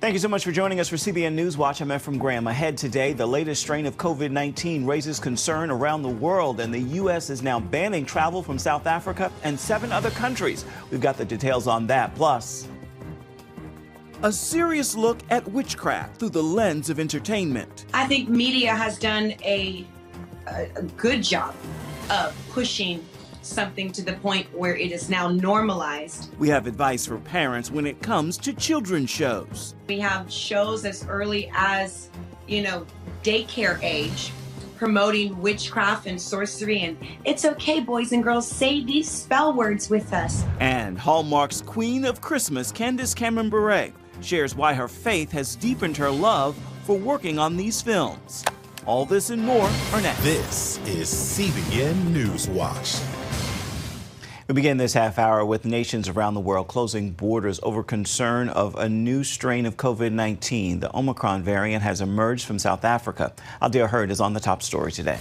Thank you so much for joining us for CBN NewsWatch. I'm Ephraim Graham. Ahead today, the latest strain of COVID-19 raises concern around the world, and the U.S. is now banning travel from South Africa and 7 other countries. We've got the details on that. Plus, a serious look at witchcraft through the lens of entertainment. I think media has done a good job of pushing something to the point where it is now normalized. We have advice for parents when it comes to children's shows. We have shows as early as, daycare age, promoting witchcraft and sorcery, and it's okay, boys and girls, say these spell words with us. And Hallmark's Queen of Christmas, Candace Cameron Bure, shares why her faith has deepened her love for working on these films. All this and more are next. This is CBN NewsWatch. We begin this half hour with nations around the world closing borders over concern of a new strain of COVID-19. The Omicron variant has emerged from South Africa. Aldia Hurd is on the top story today.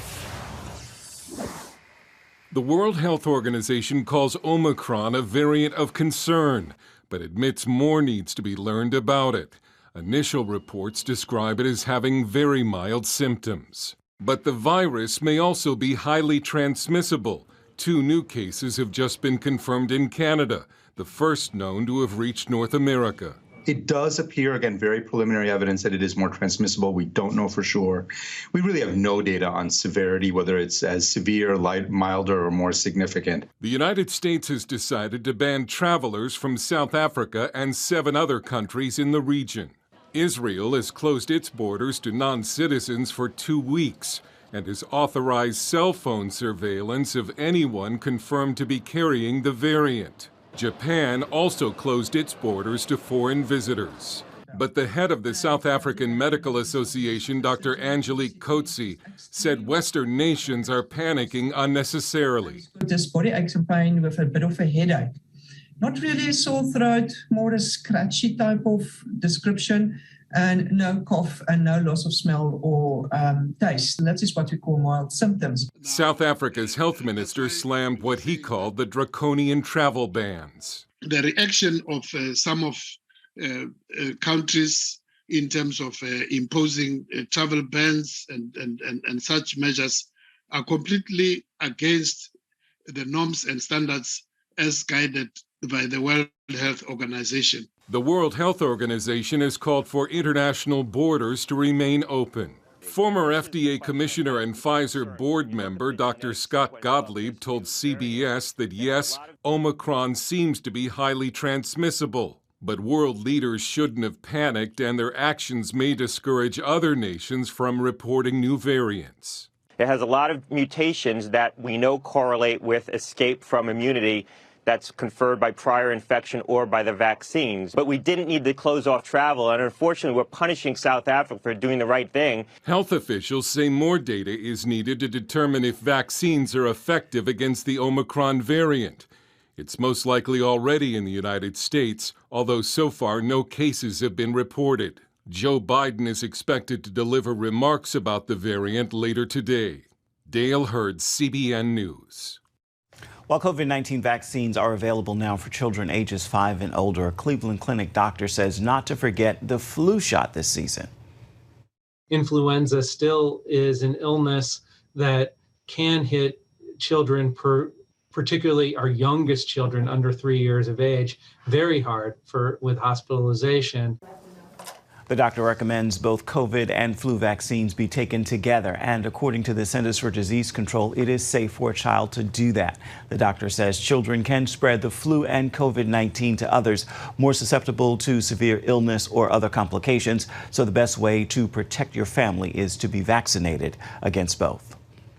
The World Health Organization calls Omicron a variant of concern, but admits more needs to be learned about it. Initial reports describe it as having very mild symptoms. But the virus may also be highly transmissible. 2 new cases have just been confirmed in Canada, the first known to have reached North America. It does appear, again, very preliminary evidence that it is more transmissible. We don't know for sure. We really have no data on severity, whether it's as severe, light, milder, or more significant. The United States has decided to ban travelers from South Africa and 7 other countries in the region. Israel has closed its borders to non-citizens for 2 weeks and has authorized cell phone surveillance of anyone confirmed to be carrying the variant. Japan also closed its borders to foreign visitors. But the head of the South African Medical Association, Dr. Angelique Coetzee, said Western nations are panicking unnecessarily. Just body aches and pain with a bit of a headache. Not really a sore throat, more a scratchy type of description, and no cough and no loss of smell or taste. And that is what we call mild symptoms. South Africa's health minister slammed what he called the draconian travel bans. The reaction of some of countries in terms of imposing travel bans and such measures are completely against the norms and standards as guided by the World Health Organization. The World Health Organization has called for international borders to remain open. Former FDA Commissioner and Pfizer board member Dr. Scott Gottlieb told CBS that yes, Omicron seems to be highly transmissible, but world leaders shouldn't have panicked, and their actions may discourage other nations from reporting new variants. It has a lot of mutations that we know correlate with escape from immunity that's conferred by prior infection or by the vaccines. But we didn't need to close off travel, and unfortunately, we're punishing South Africa for doing the right thing. Health officials say more data is needed to determine if vaccines are effective against the Omicron variant. It's most likely already in the United States, although so far no cases have been reported. Joe Biden is expected to deliver remarks about the variant later today. Dale Hurd, CBN News. While COVID-19 vaccines are available now for children ages 5 and older, a Cleveland Clinic doctor says not to forget the flu shot this season. Influenza still is an illness that can hit children, particularly our youngest children under 3 years of age, very hard with hospitalization. The doctor recommends both COVID and flu vaccines be taken together, and according to the Centers for Disease Control, it is safe for a child to do that. The doctor says children can spread the flu and COVID-19 to others more susceptible to severe illness or other complications, so the best way to protect your family is to be vaccinated against both.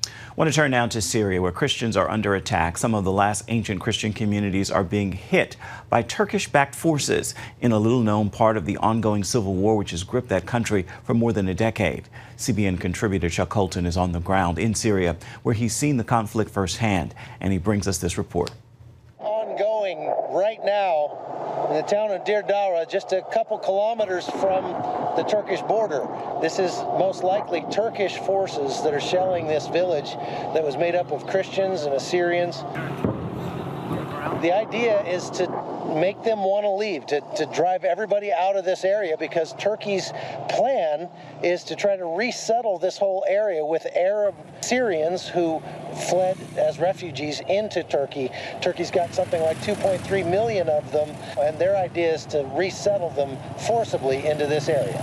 I want to turn now to Syria, where Christians are under attack. Some of the last ancient Christian communities are being hit by Turkish-backed forces in a little-known part of the ongoing civil war, which has gripped that country for more than a decade. CBN contributor Chuck Colton is on the ground in Syria, where he's seen the conflict firsthand, and he brings us this report. Ongoing right now in the town of Deir Dawa, just a couple kilometers from the Turkish border. This is most likely Turkish forces that are shelling this village that was made up of Christians and Assyrians. The idea is to make them want to leave, to drive everybody out of this area, because Turkey's plan is to try to resettle this whole area with Arab Syrians who fled as refugees into Turkey. Turkey's got something like 2.3 million of them, and their idea is to resettle them forcibly into this area.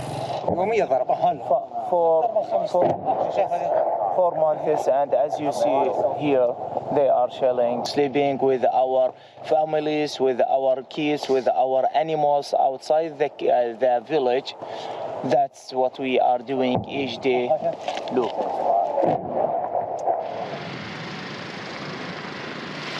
4 months, and as you see here, they are shelling, sleeping with our families, with our kids, with our animals outside the village. That's what we are doing each day. Look.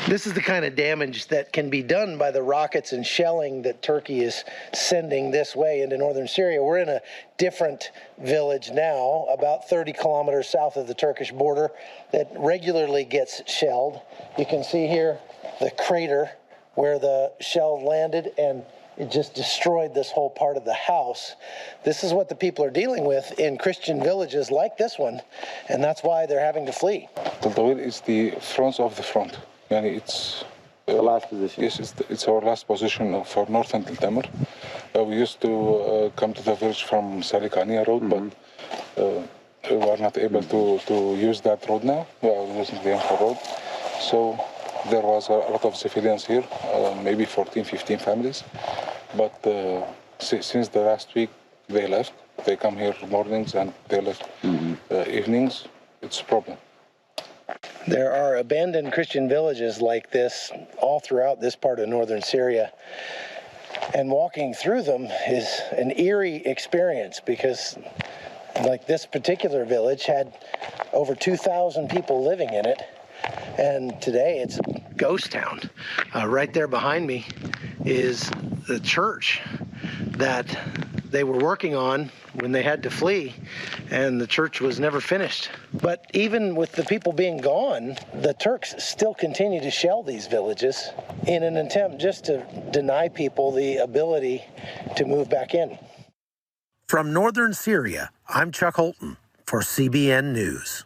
This is the kind of damage that can be done by the rockets and shelling that Turkey is sending this way into northern Syria. We're in a different village now, about 30 kilometers south of the Turkish border, that regularly gets shelled. You can see here the crater where the shell landed, and it just destroyed this whole part of the house. This is what the people are dealing with in Christian villages like this one, and that's why they're having to flee. The Tawil is the front of the front. It's the last position. Yes, it's our last position for North Untitled Chapter. We used to come to the village from Salikania Road, but we are not able to use that road now. We are using the Anchor Road. So there was a lot of civilians here, maybe 14, 15 families. But since the last week, they left. They come here mornings and they left evenings. It's a problem. There are abandoned Christian villages like this all throughout this part of northern Syria. And walking through them is an eerie experience, because like this particular village had over 2,000 people living in it. And today it's a ghost town. Right there behind me is the church that they were working on when they had to flee, and the church was never finished. But even with the people being gone, the Turks still continue to shell these villages in an attempt just to deny people the ability to move back in. From northern Syria, I'm Chuck Holton for CBN News.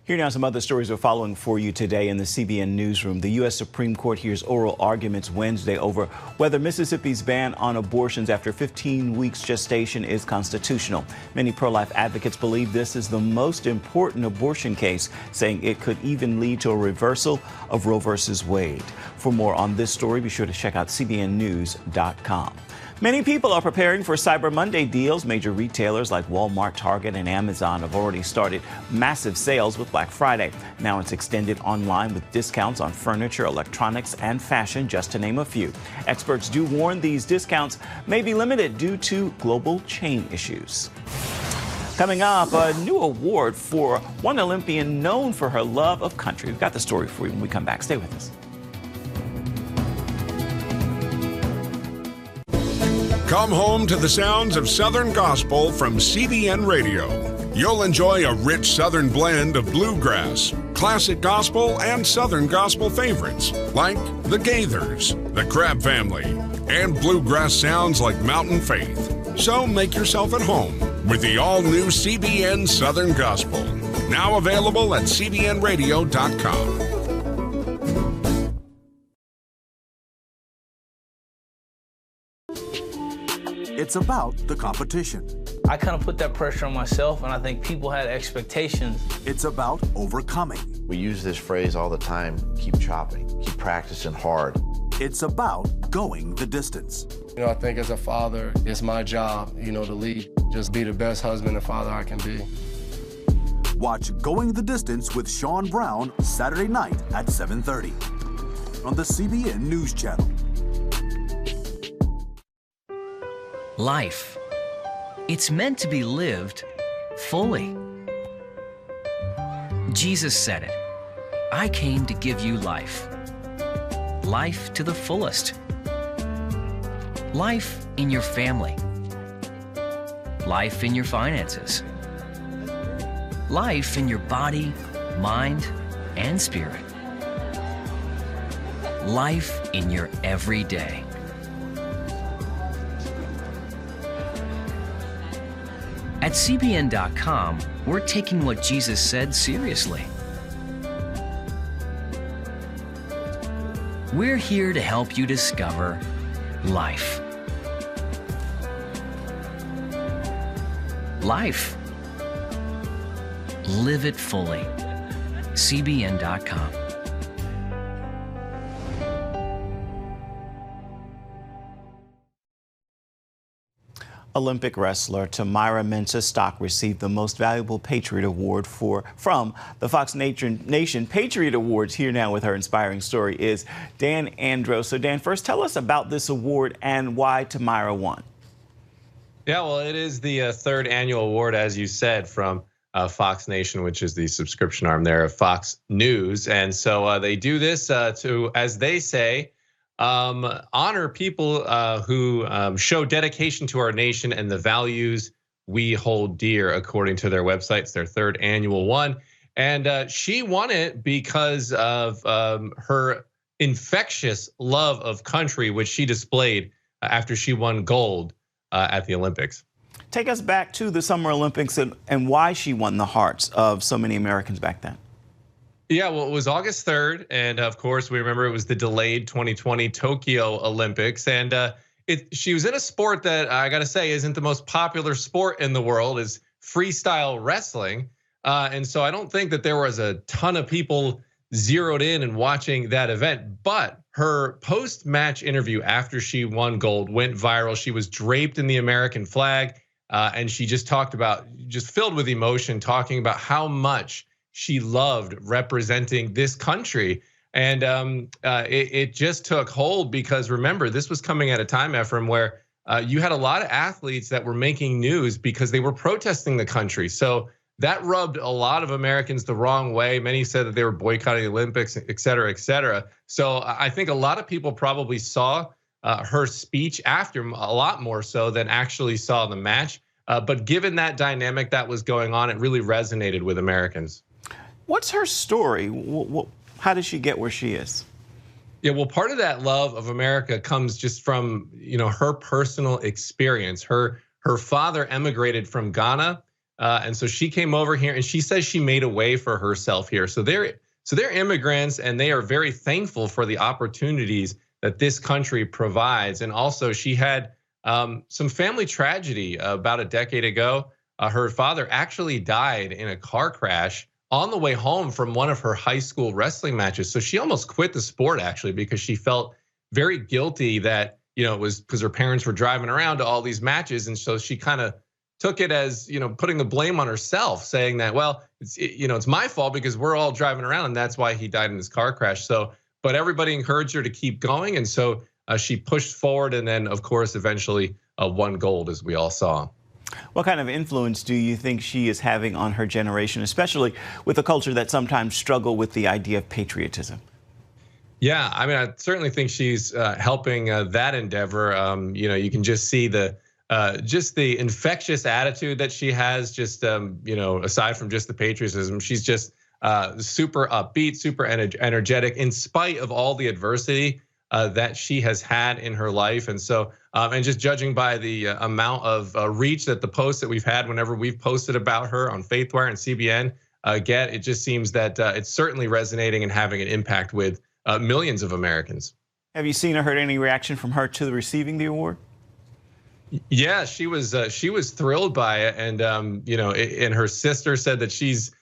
Here now some other stories we're following for you today in the CBN newsroom. The U.S. Supreme Court hears oral arguments Wednesday over whether Mississippi's ban on abortions after 15 weeks gestation is constitutional. Many pro-life advocates believe this is the most important abortion case, saying it could even lead to a reversal of Roe v. Wade. For more on this story, be sure to check out cbnnews.com. Many people are preparing for Cyber Monday deals. Major retailers like Walmart, Target, and Amazon have already started massive sales with Black Friday. Now it's extended online with discounts on furniture, electronics, and fashion, just to name a few. Experts do warn these discounts may be limited due to global chain issues. Coming up, a new award for one Olympian known for her love of country. We've got the story for you when we come back. Stay with us. Come home to the sounds of Southern Gospel from CBN Radio. You'll enjoy a rich Southern blend of bluegrass, classic gospel, and Southern Gospel favorites like the Gaithers, the Crab Family, and bluegrass sounds like Mountain Faith. So make yourself at home with the all-new CBN Southern Gospel. Now available at cbnradio.com. It's about the competition. I kind of put that pressure on myself, and I think people had expectations. It's about overcoming. We use this phrase all the time, keep chopping, keep practicing hard. It's about going the distance. I think as a father, it's my job, to lead, just be the best husband and father I can be. Watch Going the Distance with Sean Brown Saturday night at 7:30 on the CBN News Channel. Life. It's meant to be lived fully. Jesus said it. I came to give you life. Life to the fullest. Life in your family. Life in your finances. Life in your body, mind, and spirit. Life in your everyday. At CBN.com, we're taking what Jesus said seriously. we're here to help you discover life. Life. Live it fully. CBN.com. Olympic wrestler Tamyra Mensah-Stock received the Most Valuable Patriot Award from the Fox Nation Patriot Awards. Here now with her inspiring story is Dan Andros. So Dan, first tell us about this award and why Tamyra won. Yeah, well, it is the third annual award, as you said, from Fox Nation, which is the subscription arm there of Fox News. And so they do this to, as they say, honor people who show dedication to our nation and the values we hold dear, according to their website. It's their third annual one. And she won it because of her infectious love of country, which she displayed after she won gold at the Olympics. Take us back to the Summer Olympics and why she won the hearts of so many Americans back then. Yeah, well, it was August 3rd, and of course, we remember it was the delayed 2020 Tokyo Olympics, and she was in a sport that I got to say isn't the most popular sport in the world, is freestyle wrestling, and so I don't think that there was a ton of people zeroed in and watching that event, but her post-match interview after she won gold went viral. She was draped in the American flag, and she just talked about, just filled with emotion, talking about how much she loved representing this country. And it just took hold because, remember, this was coming at a time, Ephraim, where you had a lot of athletes that were making news because they were protesting the country. So that rubbed a lot of Americans the wrong way. Many said that they were boycotting the Olympics, et cetera, et cetera. So I think a lot of people probably saw her speech after a lot more so than actually saw the match. But given that dynamic that was going on, it really resonated with Americans. What's her story? How did she get where she is? Yeah, well, part of that love of America comes just from, her personal experience. Her father emigrated from Ghana, and so she came over here, and she says she made a way for herself here. So they're immigrants, and they are very thankful for the opportunities that this country provides. And also, she had some family tragedy about a decade ago. Her father actually died in a car crash on the way home from one of her high school wrestling matches. So she almost quit the sport, actually, because she felt very guilty that, it was because her parents were driving around to all these matches. And so she kind of took it as, putting the blame on herself, saying that, well, it's my fault because we're all driving around and that's why he died in this car crash. So, but everybody encouraged her to keep going. And so she pushed forward and then, of course, eventually won gold, as we all saw. What kind of influence do you think she is having on her generation, especially with a culture that sometimes struggle with the idea of patriotism? Yeah, I mean, I certainly think she's helping that endeavor. You can just see the infectious attitude that she has. Just aside from just the patriotism, she's just super upbeat, super energetic, in spite of all the adversity that she has had in her life. And so, and just judging by the amount of reach that the posts that we've had whenever we've posted about her on FaithWire and CBN it just seems that it's certainly resonating and having an impact with millions of Americans. Have you seen or heard any reaction from her to receiving the award? Yeah, she was thrilled by it. And, and her sister said that she's,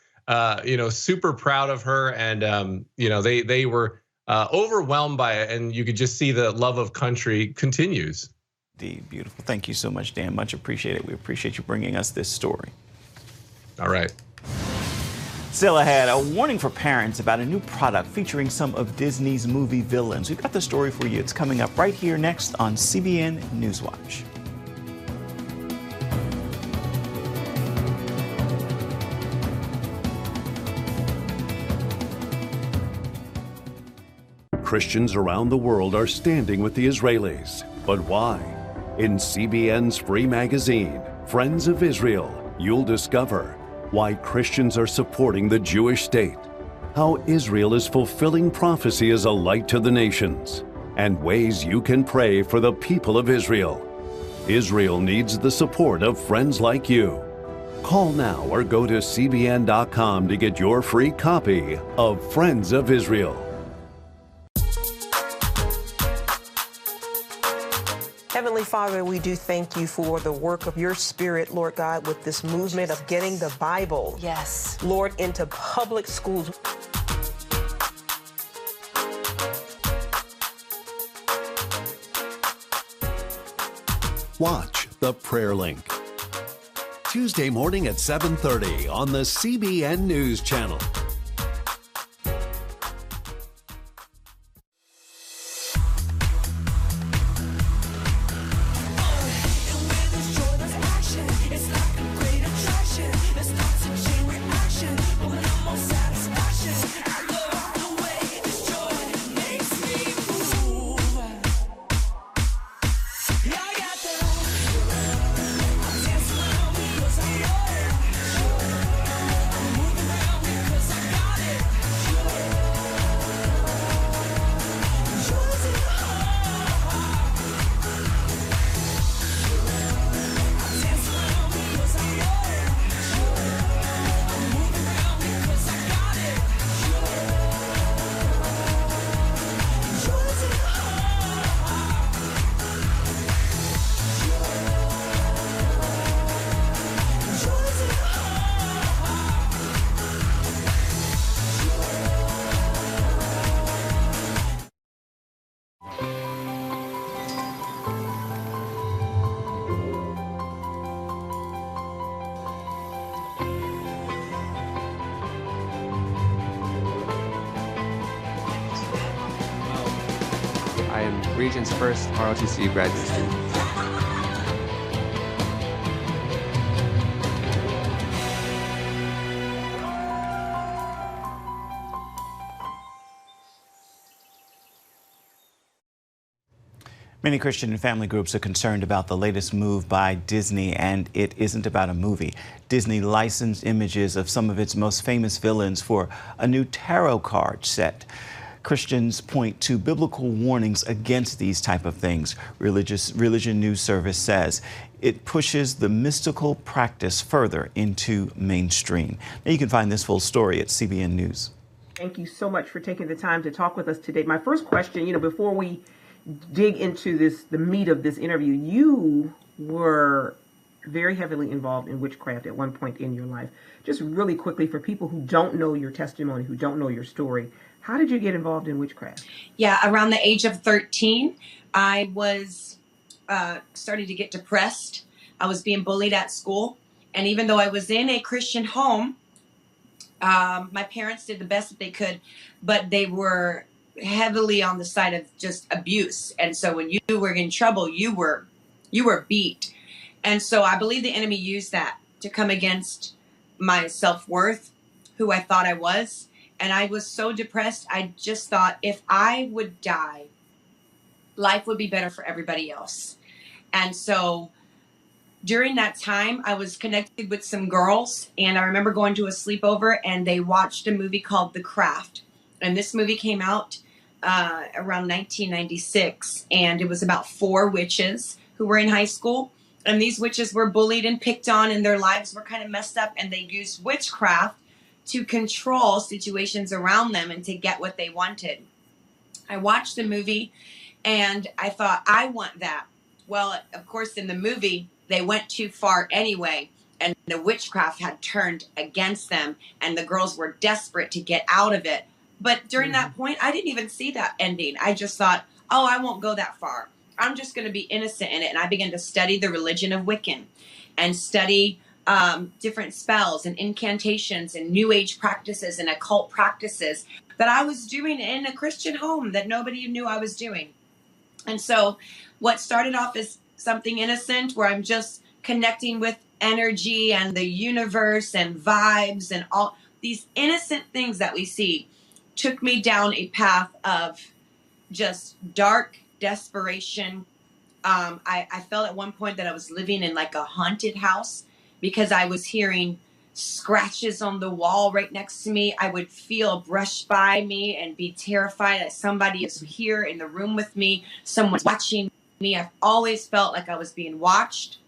super proud of her. And, they were overwhelmed by it, and you could just see the love of country continues. Indeed, beautiful. Thank you so much, Dan. Much appreciated. We appreciate you bringing us this story. All right. Still ahead, a warning for parents about a new product featuring some of Disney's movie villains. We've got the story for you. It's coming up right here next on CBN NewsWatch. Christians around the world are standing with the Israelis. But why? In CBN's free magazine, Friends of Israel, you'll discover why Christians are supporting the Jewish state, how Israel is fulfilling prophecy as a light to the nations, and ways you can pray for the people of Israel. Israel needs the support of friends like you. Call now or go to CBN.com to get your free copy of Friends of Israel. Heavenly Father, we do thank you for the work of your Spirit, Lord God, with this movement of getting the Bible, yes, Lord, into public schools. Watch The Prayer Link. Tuesday morning at 7:30 on the CBN News Channel. I am Region's first ROTC graduate student. Many Christian and family groups are concerned about the latest move by Disney, and it isn't about a movie. Disney licensed images of some of its most famous villains for a new tarot card set. Christians point to biblical warnings against these type of things. Religion News Service says it pushes the mystical practice further into mainstream. Now you can find this full story at CBN News. Thank you so much for taking the time to talk with us today. My first question, before we dig into the meat of this interview, you were very heavily involved in witchcraft at one point in your life. Just really quickly, for people who don't know your testimony, who don't know your story, how did you get involved in witchcraft? Yeah, around the age of 13, I was starting to get depressed. I was being bullied at school. And even though I was in a Christian home, my parents did the best that they could, but they were heavily on the side of just abuse. And so when you were in trouble, you were beat. And so I believe the enemy used that to come against my self-worth, who I thought I was. And I was so depressed. I just thought if I would die, life would be better for everybody else. And so during that time, I was connected with some girls, and I remember going to a sleepover, and they watched a movie called The Craft. And this movie came out around 1996, and it was about 4 witches who were in high school. And these witches were bullied and picked on, and their lives were kind of messed up, and they used witchcraft to control situations around them and to get what they wanted. I watched the movie and I thought, I want that. Well, of course, in the movie, they went too far anyway, and the witchcraft had turned against them, and the girls were desperate to get out of it. But during that point, I didn't even see that ending. I just thought, oh, I won't go that far. I'm just going to be innocent in it. And I began to study the religion of Wiccan and study different spells and incantations and new age practices and occult practices that I was doing in a Christian home that nobody knew I was doing. And so what started off as something innocent, where I'm just connecting with energy and the universe and vibes and all these innocent things that we see, took me down a path of just dark desperation. I felt at one point that I was living in like a haunted house, because I was hearing scratches on the wall right next to me. I would feel brushed by me and be terrified that somebody is here in the room with me. Someone's watching me. I've always felt like I was being watched.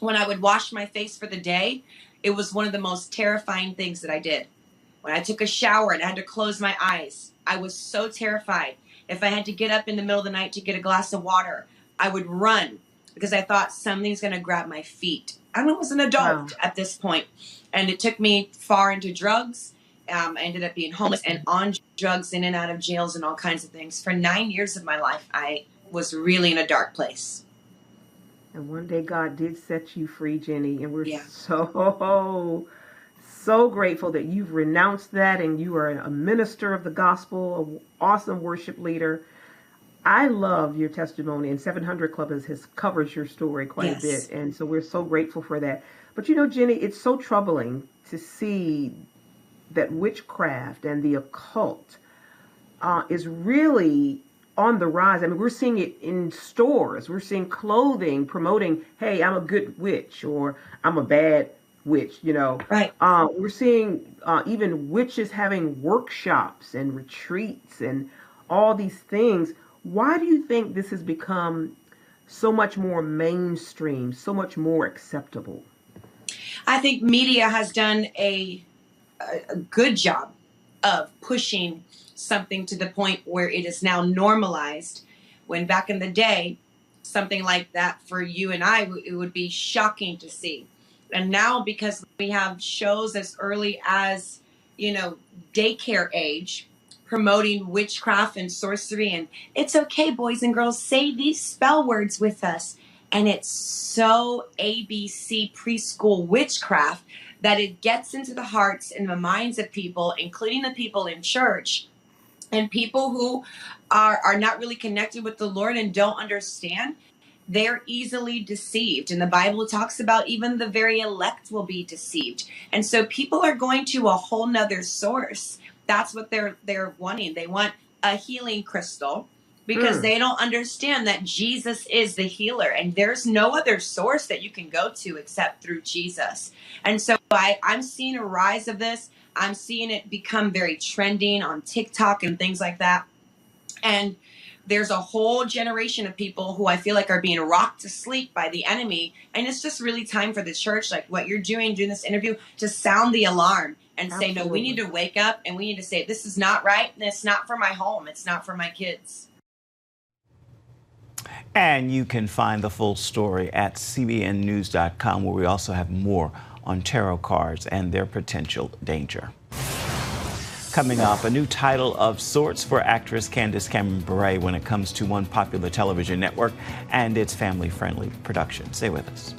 When I would wash my face for the day, it was one of the most terrifying things that I did. When I took a shower and I had to close my eyes, I was so terrified. If I had to get up in the middle of the night to get a glass of water, I would run. because I thought something's going to grab my feet. I was an adult at this point, and it took me far into drugs. I ended up being homeless and on drugs, in and out of jails and all kinds of things. For 9 years of my life, I was really in a dark place. And one day God did set you free, Jenny, and we're so grateful that you've renounced that and you are a minister of the gospel, an awesome worship leader. I love your testimony, and 700 Club covers your story quite a bit, and so we're so grateful for that. But you know, Jenny, it's so troubling to see that witchcraft and the occult is really on the rise. I mean, we're seeing it in stores. We're seeing clothing promoting, hey, I'm a good witch, or I'm a bad witch, you know. Right. We're seeing even witches having workshops and retreats and all these things. Why do you think this has become so much more mainstream, so much more acceptable? I think media has done a good job of pushing something to the point where it is now normalized, when back in the day, something like that for you and I, it would be shocking to see. And now, because we have shows as early as, daycare age, promoting witchcraft and sorcery, and it's okay, boys and girls, say these spell words with us. And it's so ABC preschool witchcraft that it gets into the hearts and the minds of people, including the people in church, and people who are not really connected with the Lord and don't understand. They're easily deceived. And the Bible talks about even the very elect will be deceived. And so people are going to a whole nother source. That's what they're wanting. They want a healing crystal, because they don't understand that Jesus is the healer, and there's no other source that you can go to except through Jesus. And so I'm seeing a rise of this. I'm seeing it become very trending on TikTok and things like that. And there's a whole generation of people who I feel like are being rocked to sleep by the enemy. And it's just really time for the church, like what you're doing this interview, to sound the alarm and say, no, we need to wake up, and we need to say, this is not right, and it's not for my home. It's not for my kids. And you can find the full story at cbnnews.com, where we also have more on tarot cards and their potential danger. Coming up, a new title of sorts for actress Candace Cameron Bure when it comes to one popular television network and its family-friendly production. Stay with us.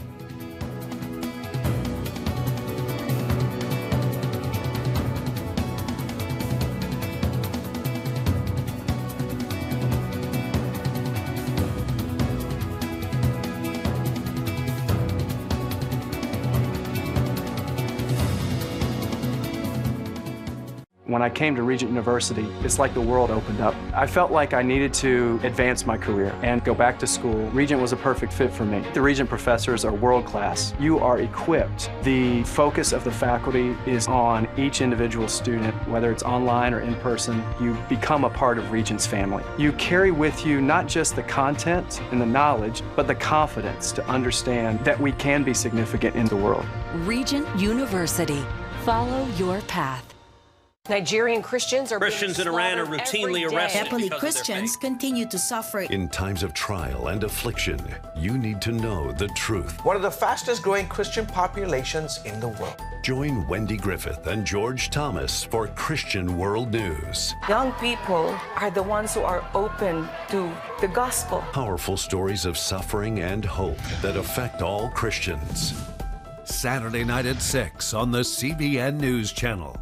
When I came to Regent University, it's like the world opened up. I felt like I needed to advance my career and go back to school. Regent was a perfect fit for me. The Regent professors are world class. You are equipped. The focus of the faculty is on each individual student, whether it's online or in person. You become a part of Regent's family. You carry with you not just the content and the knowledge, but the confidence to understand that we can be significant in the world. Regent University. Follow your path. Nigerian Christians in Iran are routinely arrested. Happily, Christians continue to suffer. In times of trial and affliction, you need to know the truth. One of the fastest growing Christian populations in the world. Join Wendy Griffith and George Thomas for Christian World News. Young people are the ones who are open to the gospel. Powerful stories of suffering and hope that affect all Christians. Saturday night at 6 on the CBN News Channel.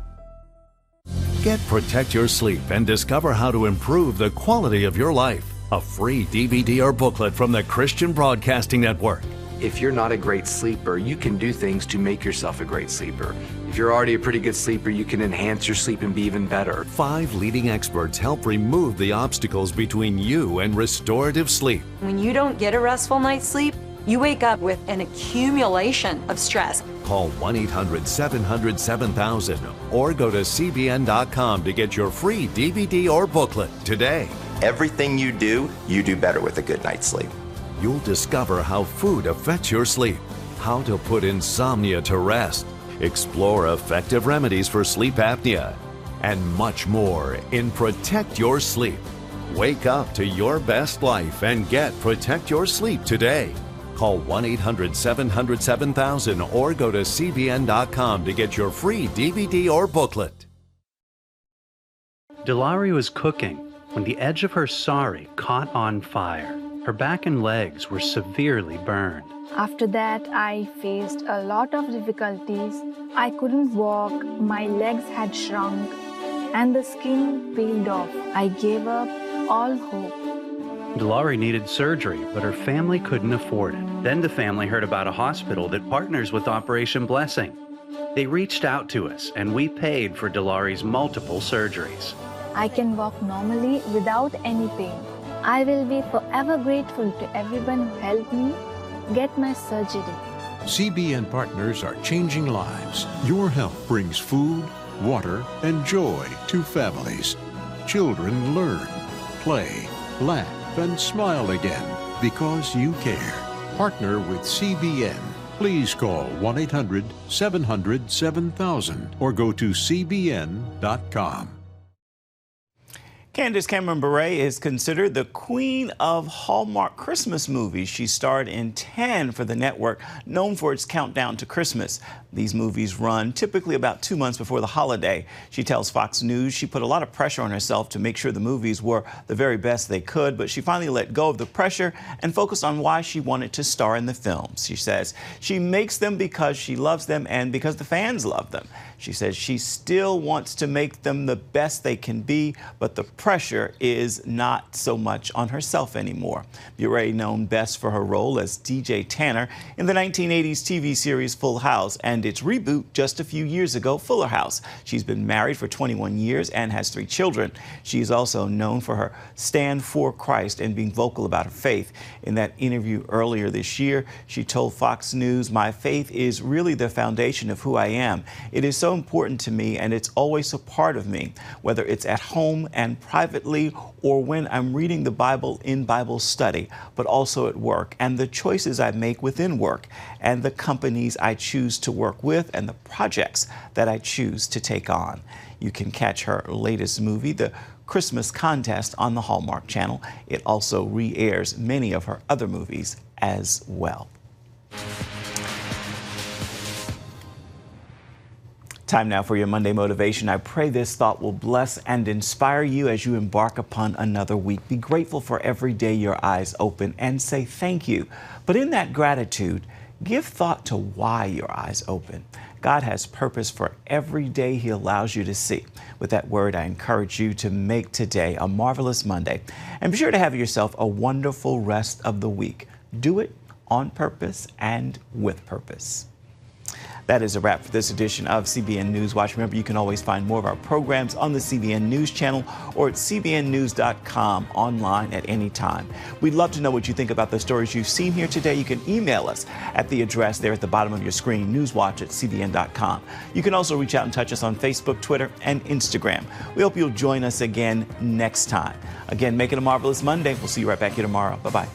Get Protect Your Sleep and discover how to improve the quality of your life. A free DVD or booklet from the Christian Broadcasting Network. If you're not a great sleeper, you can do things to make yourself a great sleeper. If you're already a pretty good sleeper, you can enhance your sleep and be even better. 5 leading experts help remove the obstacles between you and restorative sleep. When you don't get a restful night's sleep, you wake up with an accumulation of stress. Call 1-800-700-7000 or go to cbn.com to get your free DVD or booklet today. Everything you do better with a good night's sleep. You'll discover how food affects your sleep, how to put insomnia to rest, explore effective remedies for sleep apnea, and much more in Protect Your Sleep. Wake up to your best life and get Protect Your Sleep today. Call 1-800-700-7000 or go to CBN.com to get your free DVD or booklet. Delari was cooking when the edge of her sari caught on fire. Her back and legs were severely burned. After that, I faced a lot of difficulties. I couldn't walk, my legs had shrunk, and the skin peeled off. I gave up all hope. Delari needed surgery, but her family couldn't afford it. Then the family heard about a hospital that partners with Operation Blessing. They reached out to us, and we paid for Delari's multiple surgeries. I can walk normally without any pain. I will be forever grateful to everyone who helped me get my surgery. CBN partners are changing lives. Your help brings food, water, and joy to families. Children learn, play, laugh, and smile again because you care. Partner with CBN. Please call 1-800-700-7000 or go to cbn.com. Candace Cameron Bure is considered the queen of Hallmark Christmas movies. She starred in 10 for the network, known for its countdown to Christmas. These movies run typically about 2 months before the holiday. She tells Fox News she put a lot of pressure on herself to make sure the movies were the very best they could, but she finally let go of the pressure and focused on why she wanted to star in the films. She says she makes them because she loves them and because the fans love them. She says she still wants to make them the best they can be, but the pressure is not so much on herself anymore. Bure, known best for her role as DJ Tanner in the 1980s TV series Full House and its reboot just a few years ago, Fuller House. She's been married for 21 years and has 3 children. She is also known for her stand for Christ and being vocal about her faith. In that interview earlier this year, she told Fox News, "My faith is really the foundation of who I am. It is so important to me and it's always a part of me, whether it's at home and privately or when I'm reading the Bible in Bible study, but also at work and the choices I make within work and the companies I choose to work with and the projects that I choose to take on." You can catch her latest movie, The Christmas Contest, on the Hallmark Channel. It also re-airs many of her other movies as well. Time now for your Monday motivation. I pray this thought will bless and inspire you as you embark upon another week. Be grateful for every day your eyes open and say thank you. But in that gratitude, give thought to why your eyes open. God has purpose for every day He allows you to see. With that word, I encourage you to make today a marvelous Monday. And be sure to have yourself a wonderful rest of the week. Do it on purpose and with purpose. That is a wrap for this edition of CBN NewsWatch. Remember, you can always find more of our programs on the CBN News Channel or at cbnnews.com online at any time. We'd love to know what you think about the stories you've seen here today. You can email us at the address there at the bottom of your screen, newswatch@cbn.com. You can also reach out and touch us on Facebook, Twitter, and Instagram. We hope you'll join us again next time. Again, make it a marvelous Monday. We'll see you right back here tomorrow. Bye-bye.